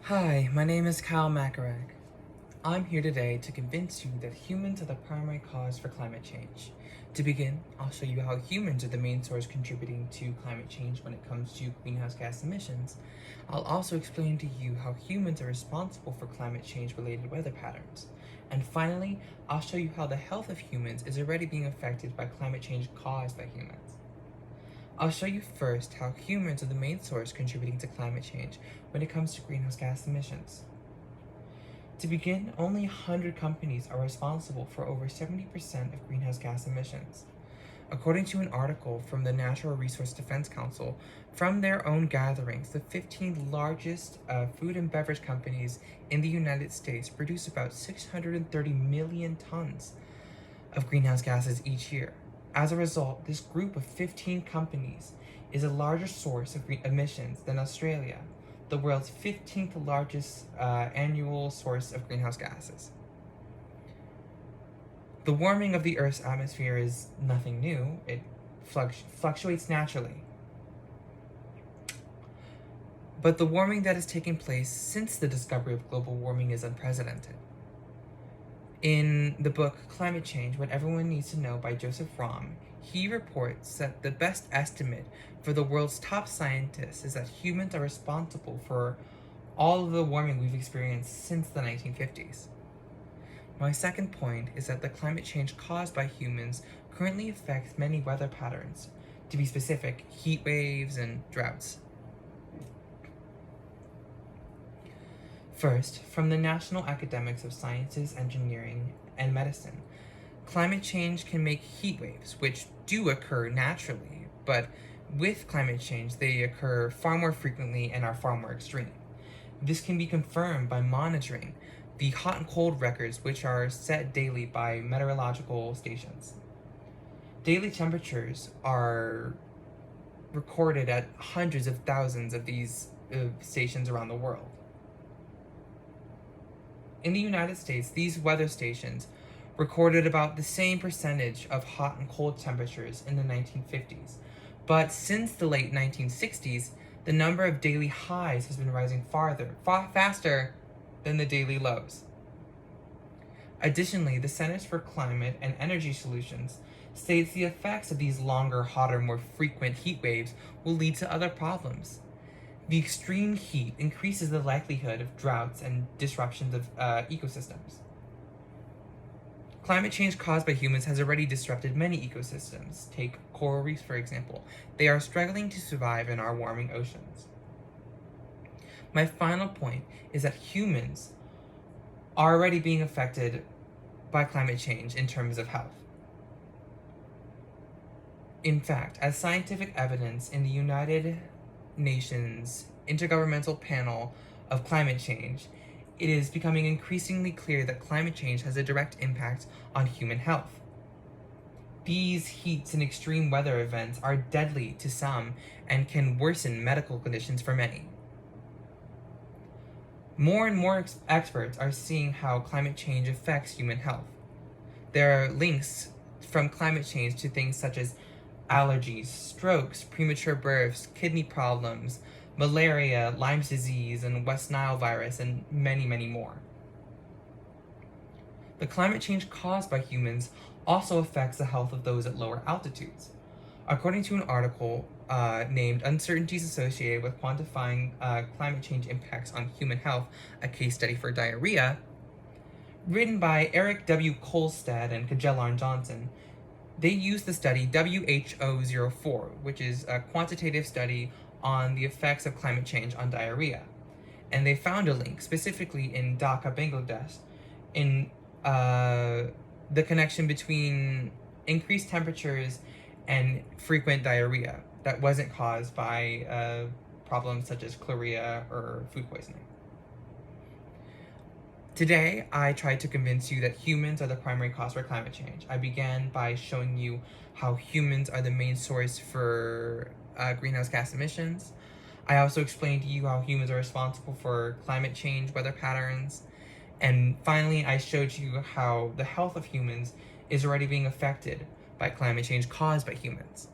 Hi, my name is Kyle Makarek. I'm here today to convince you that humans are the primary cause for climate change. To begin, I'll show you how humans are the main source contributing to climate change when it comes to greenhouse gas emissions. I'll also explain to you how humans are responsible for climate change related weather patterns. And finally, I'll show you how the health of humans is already being affected by climate change caused by humans. I'll show you first how humans are the main source contributing to climate change when it comes to greenhouse gas emissions. To begin, only 100 companies are responsible for over 70% of greenhouse gas emissions. According to an article from the Natural Resource Defense Council, from their own gatherings, the 15 largest food and beverage companies in the United States produce about 630 million tons of greenhouse gases each year. As a result, this group of 15 companies is a larger source of emissions than Australia, the world's 15th largest annual source of greenhouse gases. The warming of the Earth's atmosphere is nothing new. It fluctuates naturally. But the warming that has taken place since the discovery of global warming is unprecedented. In the book Climate Change, What Everyone Needs to Know by Joseph Romm, he reports that the best estimate for the world's top scientists is that humans are responsible for all of the warming we've experienced since the 1950s. My second point is that the climate change caused by humans currently affects many weather patterns, to be specific, heat waves and droughts. First, from the National Academies of Sciences, Engineering, and Medicine, climate change can make heat waves, which do occur naturally, but with climate change, they occur far more frequently and are far more extreme. This can be confirmed by monitoring the hot and cold records, which are set daily by meteorological stations. Daily temperatures are recorded at hundreds of thousands of these stations around the world. In the United States, these weather stations recorded about the same percentage of hot and cold temperatures in the 1950s. But since the late 1960s, the number of daily highs has been rising far faster than the daily lows. Additionally, the Centers for Climate and Energy Solutions states the effects of these longer, hotter, more frequent heat waves will lead to other problems. The extreme heat increases the likelihood of droughts and disruptions of ecosystems. Climate change caused by humans has already disrupted many ecosystems. Take coral reefs, for example. They are struggling to survive in our warming oceans. My final point is that humans are already being affected by climate change in terms of health. In fact, as scientific evidence in the United Nations Intergovernmental Panel of Climate Change, it is becoming increasingly clear that climate change has a direct impact on human health. These heats and extreme weather events are deadly to some and can worsen medical conditions for many. More and more experts are seeing how climate change affects human health. There are links from climate change to things such as allergies, strokes, premature births, kidney problems, malaria, Lyme's disease, and West Nile virus, and many, many more. The climate change caused by humans also affects the health of those at lower altitudes. According to an article named Uncertainties Associated with Quantifying Climate Change Impacts on Human Health, a Case Study for Diarrhea, written by Eric W. Kolstad and Kajelarn Johnson, they used the study WHO04, which is a quantitative study on the effects of climate change on diarrhea. And they found a link, specifically in Dhaka, Bangladesh, in the connection between increased temperatures and frequent diarrhea that wasn't caused by problems such as chlorea or food poisoning. Today, I tried to convince you that humans are the primary cause for climate change. I began by showing you how humans are the main source for greenhouse gas emissions. I also explained to you how humans are responsible for climate change, weather patterns, and finally, I showed you how the health of humans is already being affected by climate change caused by humans.